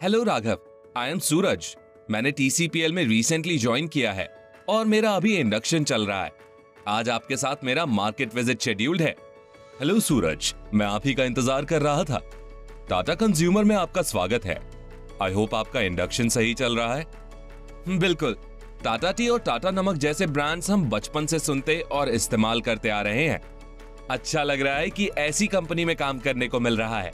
Hello Raghav, I am सूरज। मैंने TCPL में recently join किया है और मेरा अभी इंडक्शन चल रहा है। आज आपके साथ मेरा मार्केट विजिट शेड्यूल्ड है। हेलो सूरज, मैं आप ही का इंतजार कर रहा था। टाटा कंज्यूमर में आपका स्वागत है। आई होप आपका इंडक्शन सही चल रहा है। बिल्कुल, टाटा टी और टाटा नमक जैसे ब्रांड्स हम बचपन से सुनते और इस्तेमाल करते आ रहे हैं। अच्छा लग रहा है कि ऐसी कंपनी में काम करने को मिल रहा है।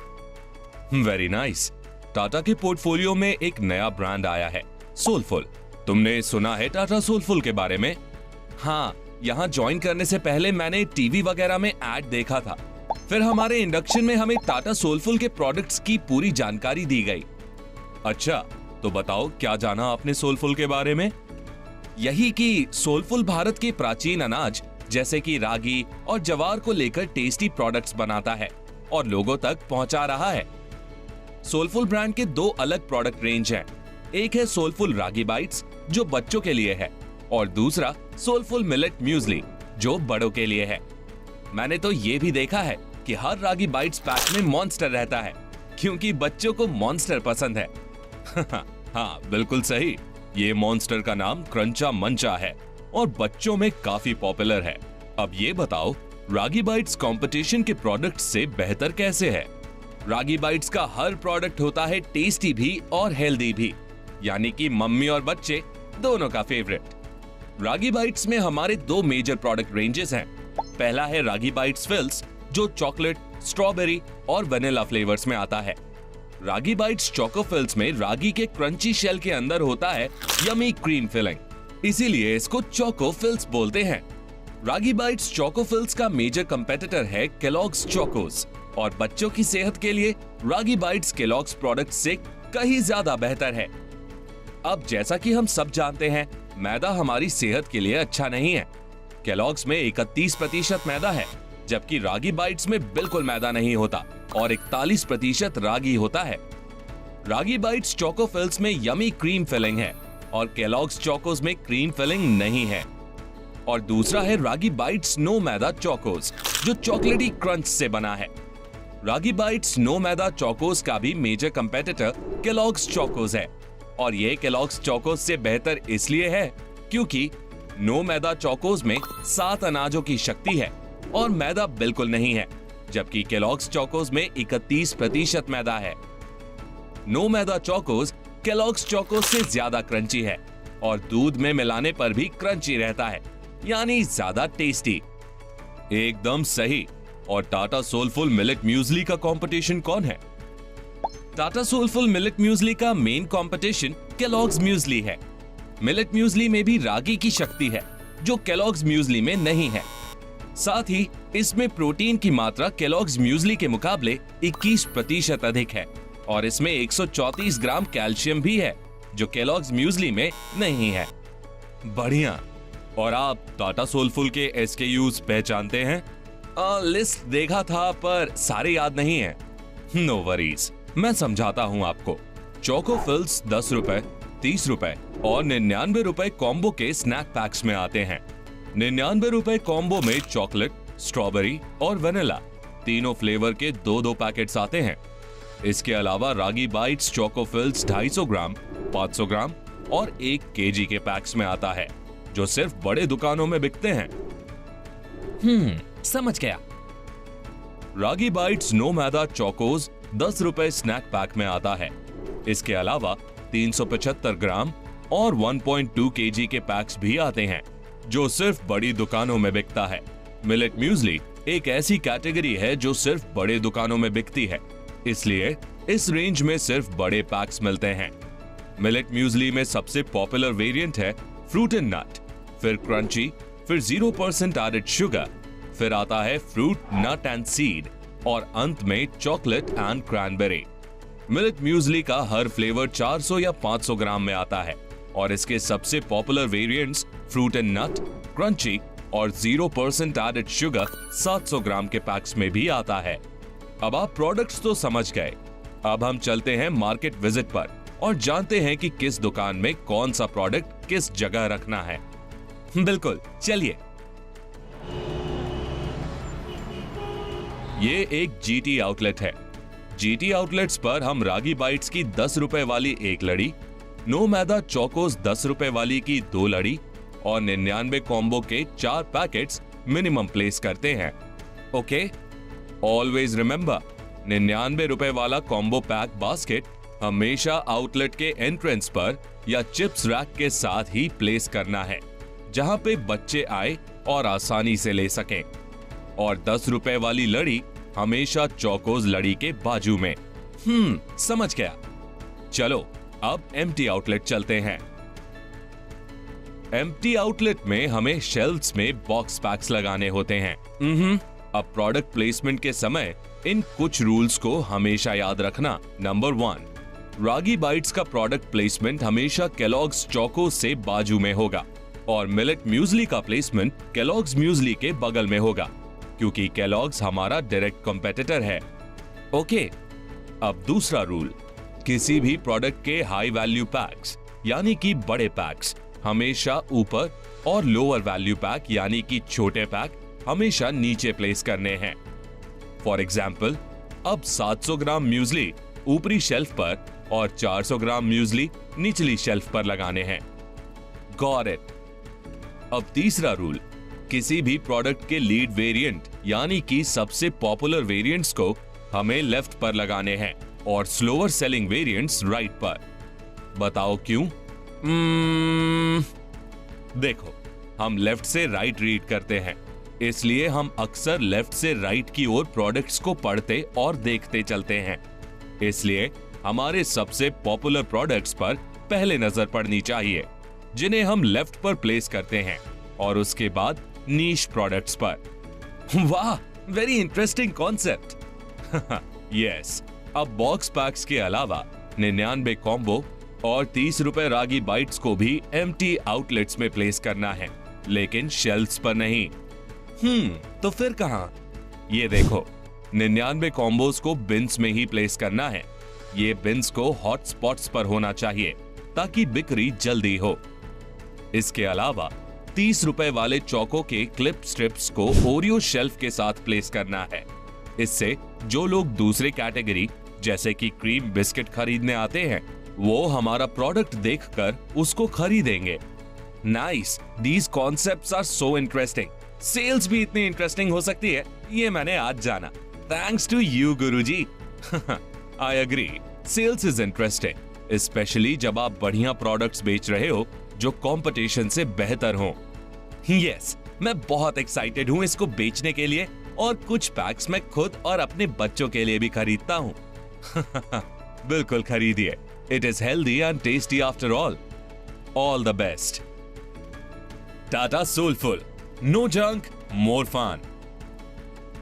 Very nice. टाटा के पोर्टफोलियो में एक नया ब्रांड आया है, सोलफुल। तुमने सुना है टाटा सोलफुल के बारे में? हाँ, यहाँ ज्वाइन करने से पहले मैंने टीवी वगैरह में ऐड देखा था। फिर हमारे इंडक्शन में हमें टाटा सोलफुल के प्रोडक्ट्स की पूरी जानकारी दी गई। अच्छा, तो बताओ क्या जाना आपने सोलफुल के बारे में? यही कि सोलफुल भारत के प्राचीन अनाज जैसे कि रागी और ज्वार को लेकर टेस्टी प्रोडक्ट्स बनाता है और लोगों तक पहुंचा रहा है। सोलफुल ब्रांड के दो अलग प्रोडक्ट रेंज हैं। एक है सोलफुल रागी बाइट्स जो बच्चों के लिए है और दूसरा सोलफुल मिलेट म्यूजली जो बड़ों के लिए है। मैंने तो ये भी देखा है कि हर रागी बाइट्स पैक में मॉन्स्टर रहता है क्योंकि बच्चों को मॉन्स्टर पसंद है। हाँ, बिल्कुल सही। ये मॉन्स्टर का नाम क्रंचा मंचा है और बच्चों में काफी पॉपुलर है। अब ये बताओ, रागी बाइट्स कंपटीशन के प्रोडक्ट से बेहतर कैसे है? रागी बाइट्स का हर प्रोडक्ट होता है टेस्टी भी और हेल्दी भी, यानी कि मम्मी और बच्चे दोनों का फेवरेट। रागी बाइट्स में हमारे दो मेजर प्रोडक्ट रेंजेस हैं। पहला है रागी बाइट्स फिल्स जो चॉकलेट, स्ट्रॉबेरी और वेनिला फ्लेवर्स में आता है। रागी बाइट्स चोको फिल्स में रागी के क्रंची शेल के अंदर होता है यमी क्रीम फिलिंग, इसीलिए इसको चोको फिल्स बोलते हैं। रागी बाइट्स चोको फिल्स का मेजर कंपेटिटर है केलॉग्स चोकोस और बच्चों की सेहत के लिए रागी बाइट्स केलॉग्स प्रोडक्ट से कहीं ज्यादा बेहतर है। अब जैसा कि हम सब जानते हैं, मैदा हमारी सेहत के लिए अच्छा नहीं है। केलॉग्स में 31% मैदा है, जबकि रागी बाइट्स में बिल्कुल मैदा नहीं होता और 41% रागी होता है। रागी बाइट्स चोको फिल्स में यमी क्रीम फिलिंग है और केलॉग्स चोकोस में क्रीम फिलिंग नहीं है। और दूसरा है रागी बाइट्स नो मैदा चोकोस जो चॉकलेटी क्रंच से बना है। रागी बाइट्स नो मैदा चोकोस का भी मेजर कंपेटिटर केलॉग्स चोकोस है और ये केलॉग्स चोकोस से बेहतर इसलिए है क्योंकि नो मैदा चोकोस में 7 अनाजों की शक्ति है और मैदा बिल्कुल नहीं है, जबकि केलॉग्स चोकोस में 31% मैदा है। नो मैदा चोकोस केलॉग्स चोकोस से ज्यादा क्रंची है और दूध में मिलाने पर भी क्रंची रहता है, यानी ज्यादा टेस्टी। एकदम सही। और टाटा सोलफुल मिलेट म्यूजली का कंपटीशन कौन है? टाटा सोलफुल मिलेट म्यूजली का मेन कंपटीशन केलॉग्स म्यूजली है। मिलेट म्यूजली में भी रागी की शक्ति है जो केलॉग्स म्यूजली में नहीं है। साथ ही इसमें प्रोटीन की मात्रा केलॉग्स म्यूजली के मुकाबले 21% अधिक है और इसमें 134 ग्राम कैल्शियम भी है जो केलॉग्स म्यूजली में नहीं है। बढ़िया। और आप टाटा सोलफुल के SKUs पहचानते हैं? लिस्ट देखा था पर सारे याद नहीं है। नो वरीज, मैं समझाता हूँ आपको। चोको फिल्स 10 रुपए, 30 रुपए और 99 रुपए कॉम्बो के स्नैक पैक्स में आते हैं। 99 रुपए कॉम्बो में चॉकलेट, स्ट्रॉबेरी और वेनिला तीनों फ्लेवर के 2-2 पैकेट्स आते हैं। इसके अलावा रागी बाइट्स चोको फिल्स 250 ग्राम, 500 ग्राम और 1 kg के पैक्स में आता है जो सिर्फ बड़े दुकानों में बिकते हैं। समझ गया। रागी बाइट्स नो मैदा चोकोस 10 रुपए स्नैक पैक में आता है। इसके अलावा 375 ग्राम और 1.2 kg के पैक्स भी आते हैं जो सिर्फ बड़ी दुकानों में बिकता है। मिलेट म्यूजली एक ऐसी कैटेगरी है जो सिर्फ बड़े दुकानों में बिकती है, इसलिए इस रेंज में सिर्फ बड़े पैक्स मिलते हैं। मिलेट म्यूजली में सबसे पॉपुलर वेरिएंट है फ्रूट एंड नट, फिर क्रंची, फिर 0% एडेड शुगर, फिर आता है फ्रूट, नट एंड सीड और अंत में chocolate and cranberry. Millet muesli का हर फ्लेवर 400 या 500 ग्राम में आता है और इसके सबसे popular variants fruit and nut, crunchy और 0% एडेड शुगर 700 ग्राम के पैक्स में भी आता है। अब आप प्रोडक्ट्स तो समझ गए। अब हम चलते हैं मार्केट विजिट पर और जानते हैं कि किस दुकान में कौन सा प्रोडक्ट किस जगह रखना है। बिल्कुल, चलिए। ये एक GT आउटलेट है। जीटी आउटलेट्स पर हम रागी बाइट्स की 10 रुपए वाली एक लड़ी, नो मैदा चोकोस 10 रुपए वाली की 2 लड़ी और 99 कॉम्बो के 4 पैकेट्स मिनिमम प्लेस करते हैं। ओके, ऑलवेज रिमेंबर, 99 रुपए वाला कॉम्बो पैक बास्केट हमेशा आउटलेट के एंट्रेंस पर या चिप्स रैक के साथ ही प्लेस करना है, जहां पे बच्चे आए और आसानी से ले सकें। और 10 रुपए वाली लड़ी हमेशा चौकोज लड़ी के बाजू में। समझ गया। चलो अब एम्प्टी आउटलेट चलते हैं। एम्प्टी आउटलेट में हमें शेल्फ्स में बॉक्स पैक्स लगाने होते हैं। अब प्रोडक्ट प्लेसमेंट के समय इन कुछ रूल्स को हमेशा याद रखना। नंबर 1, रागी बाइट्स का प्रोडक्ट प्लेसमेंट हमेशा केलॉग्स चोको से बाजू में होगा और मिलेट म्यूजली का प्लेसमेंट केलॉग्स म्यूजली के बगल में होगा, क्योंकि केलॉग्स हमारा डायरेक्ट कॉम्पिटिटर है। ओके, अब दूसरा रूल, किसी भी प्रोडक्ट के हाई वैल्यू पैक्स यानी कि बड़े पैक्स हमेशा ऊपर और लोअर वैल्यू पैक यानी कि छोटे पैक हमेशा नीचे प्लेस करने हैं। फॉर एग्जाम्पल, अब 700 ग्राम म्यूजली ऊपरी शेल्फ पर और 400 ग्राम म्यूजली निचली शेल्फ पर लगाने हैं। Got it. अब तीसरा रूल, किसी भी प्रोडक्ट के लीड वेरिएंट यानी कि सबसे पॉपुलर वेरिएंट्स को हमें लेफ्ट पर लगाने हैं और स्लोअर सेलिंग वेरिएंट्स राइट पर। बताओ क्यों? देखो, हम लेफ्ट से राइट रीड करते हैं, इसलिए हम अक्सर लेफ्ट से राइट की ओर प्रोडक्ट्स को पढ़ते और देखते चलते हैं। इसलिए हमारे सबसे पॉपुलर प्रोडक्ट्स पर पहले नजर पड़नी चाहिए, जिन्हें हम लेफ्ट पर प्लेस करते हैं, और उसके बाद नीश प्रोडक्ट्स पर। वाह, वेरी इंटरेस्टिंग कॉन्सेप्ट। यस, अब बॉक्स पैक्स के अलावा 99 कॉम्बो और 30 रुपए रागी बाइट्स को भी एम्प्टी आउटलेट्स में प्लेस करना है, लेकिन शेल्फ्स पर नहीं। तो फिर कहां? ये देखो, 99 कॉम्बोज को बिन्स में ही प्लेस करना है। ये बिन्स को हॉट स्पॉट्स पर होना चाहिए ताकि बिक्री जल्दी हो। इसके अलावा 30 रुपए वाले चौको के क्लिप स्ट्रिप्स को ओरियो शेल्फ के साथ प्लेस करना है। इससे जो लोग दूसरे कैटेगरी जैसे कि क्रीम बिस्किट खरीदने आते हैं, वो हमारा प्रोडक्ट देखकर उसको खरीदेंगे। Nice, these concepts are so interesting. Sales भी इतनी इंटरेस्टिंग हो सकती है, ये मैंने आज जाना। थैंक्स टू यू गुरुजी। I agree, sales is interesting, specially जब आप बढ़िया प्रोडक्ट्स बेच रहे हो जो कंपटीशन से बेहतर हो। यस, मैं बहुत एक्साइटेड हूँ इसको बेचने के लिए, और कुछ पैक्स मैं खुद और अपने बच्चों के लिए भी खरीदता हूँ। बिल्कुल खरीदिए, it is healthy and tasty after all. All the best. Tata soulful, no junk, more fun.